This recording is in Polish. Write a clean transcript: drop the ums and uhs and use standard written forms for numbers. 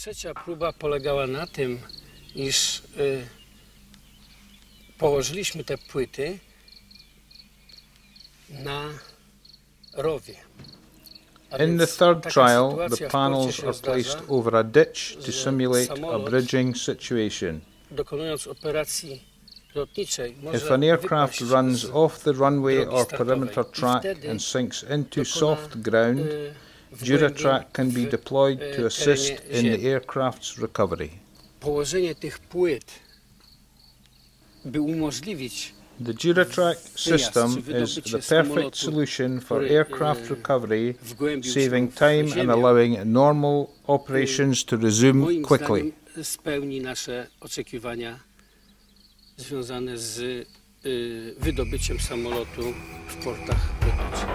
Trzecia próba polegała na tym, iż położyliśmy te płyty na rowie. In the third trial, the panels are placed over a ditch to simulate a bridging situation. Dokonując operacji lotniczej, If an aircraft runs off the runway or perimeter track and sinks into soft ground, Duratrack can be deployed to assist in the aircraft's recovery. Położenie tych płyt, by umożliwić The Duratrack system is the perfect solution for aircraft recovery, saving time and allowing normal operations to resume quickly. Spełni nasze oczekiwania związane z wydobyciem samolotu w portach lotniczych.